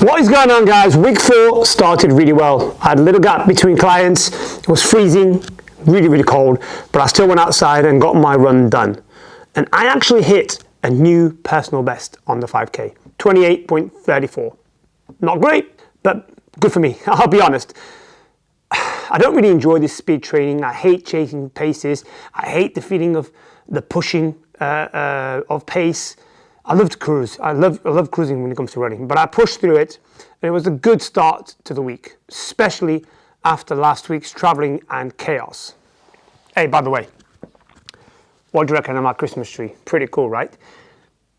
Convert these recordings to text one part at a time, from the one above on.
What is going on, guys? Week 4 started really well. I had a little gap between clients. It was freezing, really cold, but I still went outside and got my run done. And I actually hit a new personal best on the 5K, 28.34. Not great, but good for me. I'll be honest. I don't really enjoy this speed training. I hate chasing paces. I hate the feeling of the pushing of pace. I love to cruise. I love cruising when it comes to running, but I pushed through it, and it was a good start to the week, especially after last week's traveling and chaos. Hey, by the way, what do you reckon of my Christmas tree? Pretty cool, right?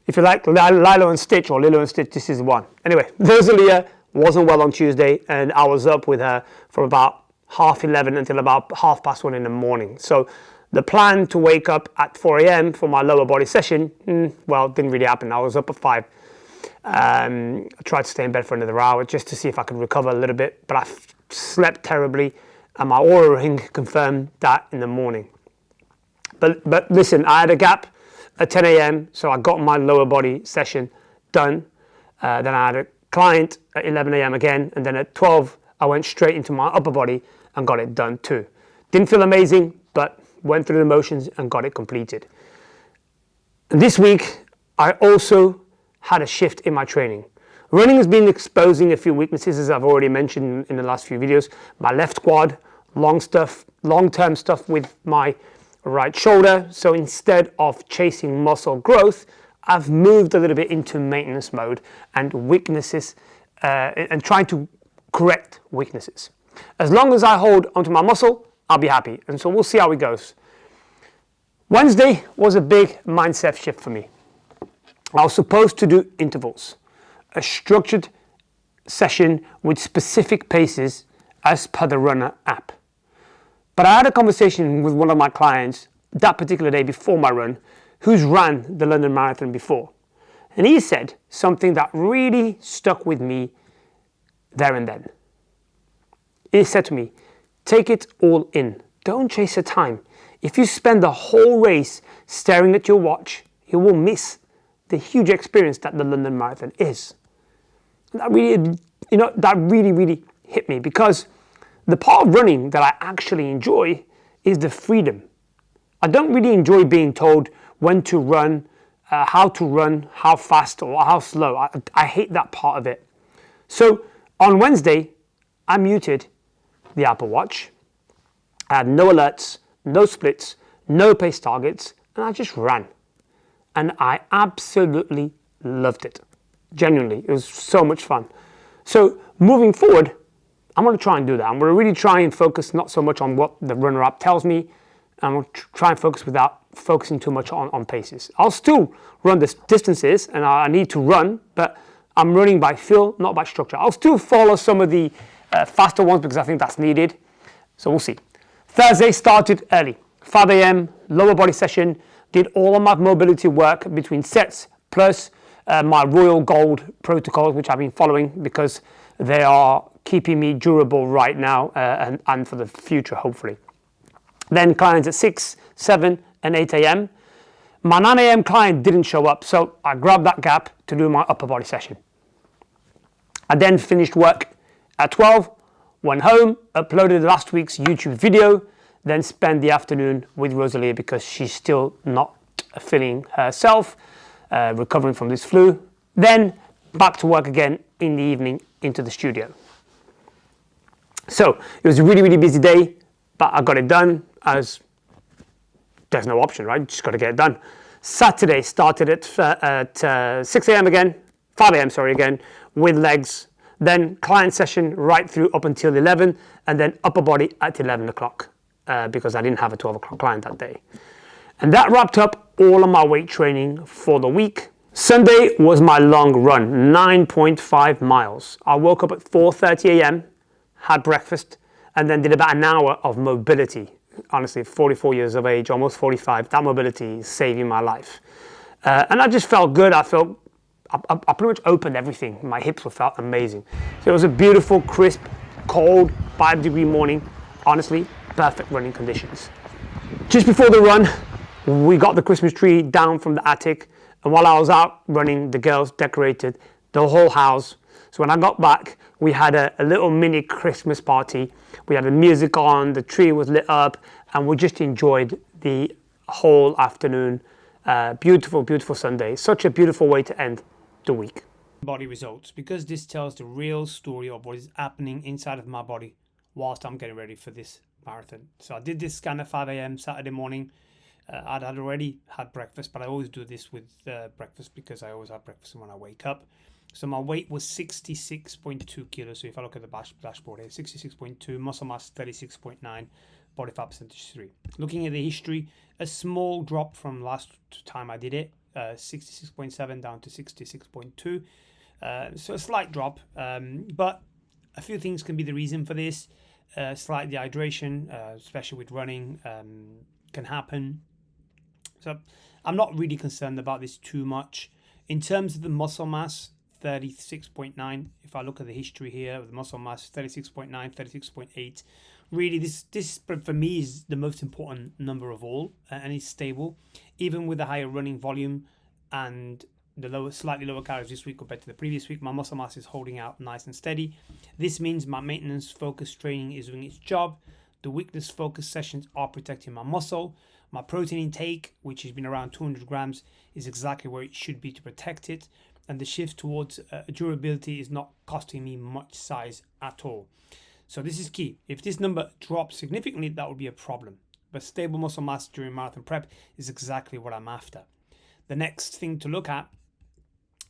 If you like Lilo and Stitch or Lilo and Stitch, this is the one. Anyway, Rosalia wasn't well on Tuesday, and I was up with her from about 11:30 until about 1:30 in the morning. So the plan to wake up at 4 a.m. for my lower body session, well, didn't really happen. I was up at 5. I tried to stay in bed for another hour just to see if I could recover a little bit, but I slept terribly, and my Oura ring confirmed that in the morning. But listen, I had a gap at 10 a.m., so I got my lower body session done. Then I had a client at 11 a.m. again, and then at 12, I went straight into my upper body and got it done too. Didn't feel amazing, but went through the motions and got it completed. And this week, I also had a shift in my training. Running has been exposing a few weaknesses, as I've already mentioned in the last few videos. My left quad, long-term stuff with my right shoulder. So instead of chasing muscle growth, I've moved a little bit into maintenance mode and weaknesses, and trying to correct weaknesses. As long as I hold onto my muscle, I'll be happy. And so we'll see how it goes. Wednesday was a big mindset shift for me. I was supposed to do intervals, a structured session with specific paces as per the Runner app. But I had a conversation with one of my clients that particular day before my run, who's ran the London Marathon before. And he said something that really stuck with me there and then. He said to me, take it all in. Don't chase a time. If you spend the whole race staring at your watch, you will miss the huge experience that the London Marathon is. That really hit me, because the part of running that I actually enjoy is the freedom. I don't really enjoy being told when to run, how fast or how slow. I hate that part of it. So on Wednesday, I muted the Apple Watch. I had no alerts, no splits, no pace targets, and I just ran. And I absolutely loved it. Genuinely, it was so much fun. So moving forward, I'm going to try and do that. I'm going to really try and focus not so much on what the Runner app tells me. I'm going to try and focus without focusing too much on paces. I'll still run the distances, and I need to run, but I'm running by feel, not by structure. I'll still follow some of the faster ones because I think that's needed. So we'll see. Thursday started early, 5 a.m., lower body session, did all of my mobility work between sets, plus my Royal Gold protocols, which I've been following because they are keeping me durable right now and for the future, hopefully. Then clients at 6, 7, and 8 a.m. My 9 a.m. client didn't show up, so I grabbed that gap to do my upper body session. I then finished work at 12, went home, uploaded last week's YouTube video, then spent the afternoon with Rosalia because she's still not feeling herself, recovering from this flu. Then back to work again in the evening into the studio. So it was a really busy day, but I got it done, as there's no option, right? Just got to get it done. Saturday started at 6 a.m. again, 5 a.m. sorry again, with legs. Then client session right through up until 11, and then upper body at 11 o'clock because I didn't have a 12 o'clock client that day. And that wrapped up all of my weight training for the week. Sunday was my long run, 9.5 miles. I woke up at 4:30 a.m., had breakfast, and then did about an hour of mobility. Honestly, 44 years of age, almost 45, that mobility is saving my life. And I just felt good. I pretty much opened everything. My hips felt amazing. So it was a beautiful, crisp, cold, 5-degree morning. Honestly, perfect running conditions. Just before the run, we got the Christmas tree down from the attic. And while I was out running, the girls decorated the whole house. So when I got back, we had a little mini Christmas party. We had the music on, the tree was lit up, and we just enjoyed the whole afternoon. Beautiful, beautiful Sunday. Such a beautiful way to end the week. Body results, because this tells the real story of what is happening inside of my body whilst I'm getting ready for this marathon. So I did this scan at 5 a.m. Saturday morning. I'd already had breakfast, but I always do this with breakfast because I always have breakfast when I wake up. So my weight was 66.2 kilos. So if I look at the dashboard here, 66.2, muscle mass 36.9, body fat percentage 3. Looking at the history, a small drop from last time I did it, 66.7 down to 66.2. So a slight drop, but a few things can be the reason for this. Slight dehydration, especially with running, can happen. So I'm not really concerned about this too much. In terms of the muscle mass, 36.9. If I look at the history here of the muscle mass, 36.9, 36.8. Really, this for me is the most important number of all, and it's stable, even with the higher running volume and the slightly lower calories this week compared to the previous week. My muscle mass is holding out nice and steady. This means my maintenance focused training is doing its job. The weakness focused sessions are protecting my muscle. My protein intake, which has been around 200 grams, is exactly where it should be to protect it. And the shift towards durability is not costing me much size at all. So this is key. If this number drops significantly, that would be a problem. But stable muscle mass during marathon prep is exactly what I'm after. The next thing to look at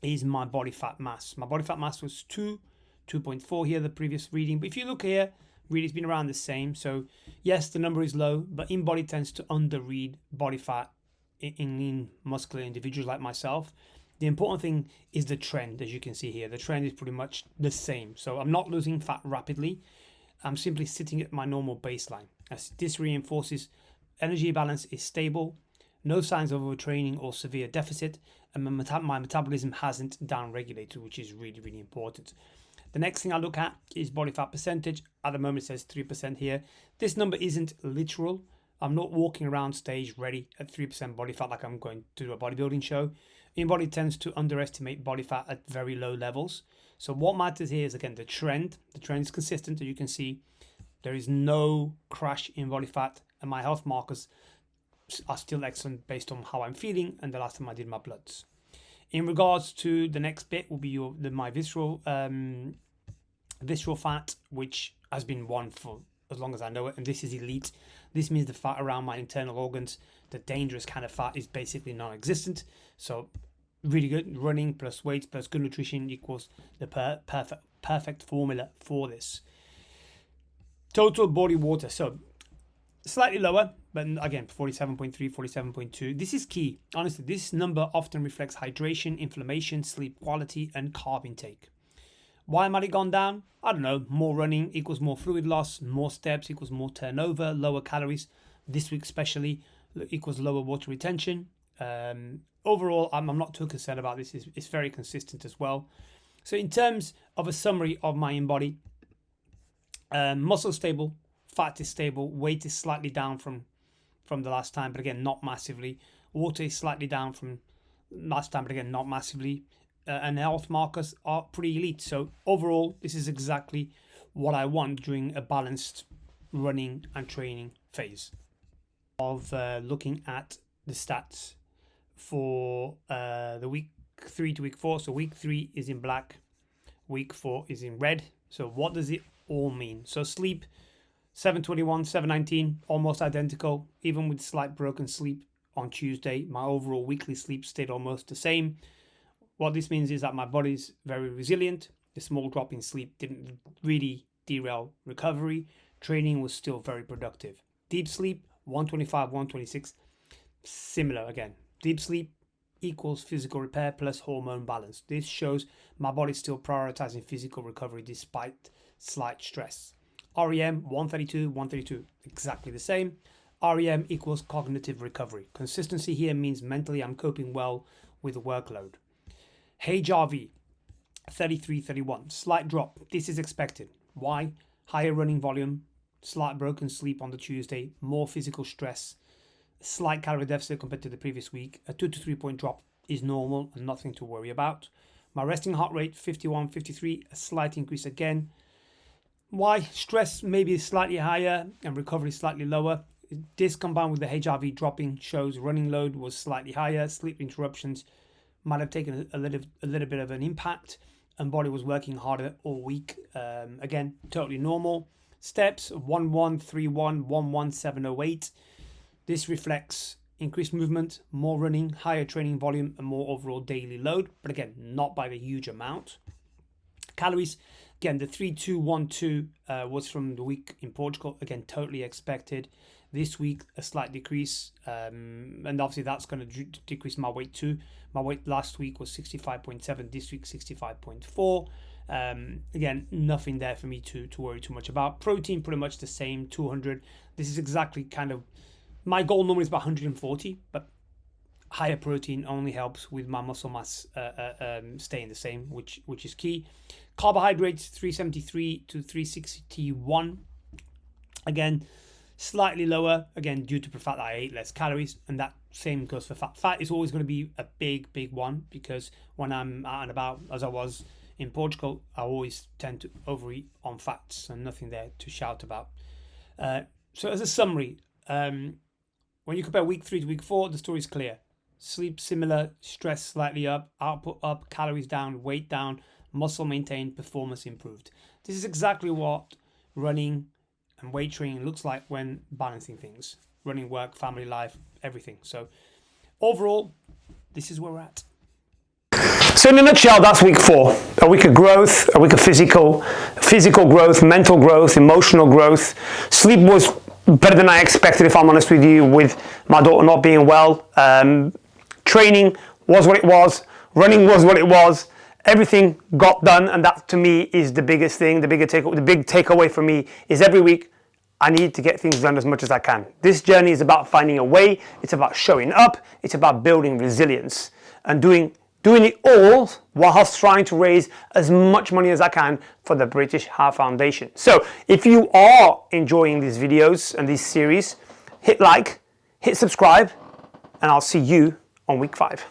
is my body fat mass. My body fat mass was 2.4 here, the previous reading. But if you look here, really it's been around the same. So yes, the number is low, but InBody tends to underread body fat in lean muscular individuals like myself. The important thing is the trend, as you can see here. The trend is pretty much the same. So I'm not losing fat rapidly. I'm simply sitting at my normal baseline. As this reinforces energy balance is stable, no signs of overtraining or severe deficit, and my metabolism hasn't downregulated, which is really, really important. The next thing I look at is body fat percentage. At the moment it says 3% here. This number isn't literal. I'm not walking around stage ready at 3% body fat like I'm going to do a bodybuilding show. InBody tends to underestimate body fat at very low levels. So what matters here is, again, the trend. The trend is consistent, as you can see. There is no crash in body fat, and my health markers are still excellent based on how I'm feeling and the last time I did my bloods. In regards to the next bit will be my visceral fat, which has been one for as long as I know it, and this is elite. This means the fat around my internal organs, the dangerous kind of fat, is basically non-existent. So really good. Running plus weight plus good nutrition equals the perfect formula for this. Total body water, so slightly lower, but again 47.3, 47.2. This is key. Honestly, this number often reflects hydration, inflammation, sleep quality, and carb intake. Why might it gone down? I don't know. More running equals more fluid loss, more steps equals more turnover, lower calories. This week especially equals lower water retention. Overall, I'm not too concerned about this. It's very consistent as well. So in terms of a summary of my InBody, muscle stable, fat is stable, weight is slightly down from the last time, but again, not massively. Water is slightly down from last time, but again, not massively. And health markers are pretty elite. So overall, this is exactly what I want during a balanced running and training phase of looking at the stats for the week 3 to week 4. So week 3 is in black, week 4 is in red. So what does it all mean? So sleep, 721, 719, almost identical, even with slight broken sleep on Tuesday. My overall weekly sleep stayed almost the same. What this means is that my body's very resilient. The small drop in sleep didn't really derail recovery. Training was still very productive. Deep sleep, 125, 126, similar again. Deep sleep equals physical repair plus hormone balance. This shows my body's still prioritizing physical recovery despite slight stress. REM, 132, 132, exactly the same. REM equals cognitive recovery. Consistency here means mentally I'm coping well with the workload. HRV, 33, 31, slight drop. This is expected. Why? Higher running volume, slight broken sleep on the Tuesday, more physical stress, slight calorie deficit compared to the previous week. A 2 to 3 point drop is normal and nothing to worry about. My resting heart rate, 51, 53, a slight increase again. Why? Stress maybe slightly higher and recovery slightly lower. This combined with the HRV dropping shows running load was slightly higher. Sleep interruptions might have taken a little bit of an impact, and body was working harder all week. Again, totally normal. Steps 1131, 11708. This reflects increased movement, more running, higher training volume, and more overall daily load, but again, not by the huge amount. Calories, again, the 3212 was from the week in Portugal, again, totally expected. This week, a slight decrease, and obviously that's going to decrease my weight too. My weight last week was 65.7, this week 65.4. Again, nothing there for me to worry too much about. Protein, pretty much the same, 200. This is exactly kind of, my goal normally is about 140, but higher protein only helps with my muscle mass staying the same, which is key. Carbohydrates, 373 to 361. Again, slightly lower, again, due to the fact that I ate less calories, and that same goes for fat. Fat is always going to be a big one, because when I'm out and about, as I was in Portugal, I always tend to overeat on fats, and nothing there to shout about. So as a summary, when you compare week 3 to week 4, the story is clear. Sleep similar, stress slightly up, output up, calories down, weight down, muscle maintained, performance improved. This is exactly what running and weight training looks like when balancing things. Running, work, family life, everything. So overall, this is where we're at. So in a nutshell, that's week 4. A week of growth, a week of physical growth, mental growth, emotional growth. Sleep was better than I expected, if I'm honest with you, with my daughter not being well. Training was what it was. Running was what it was. Everything got done, and that to me is the biggest thing. The big takeaway for me is every week I need to get things done as much as I can. This journey is about finding a way. It's about showing up. It's about building resilience and doing it all whilst trying to raise as much money as I can for the British Heart Foundation. So if you are enjoying these videos and these series, hit like, hit subscribe, and I'll see you on week 5.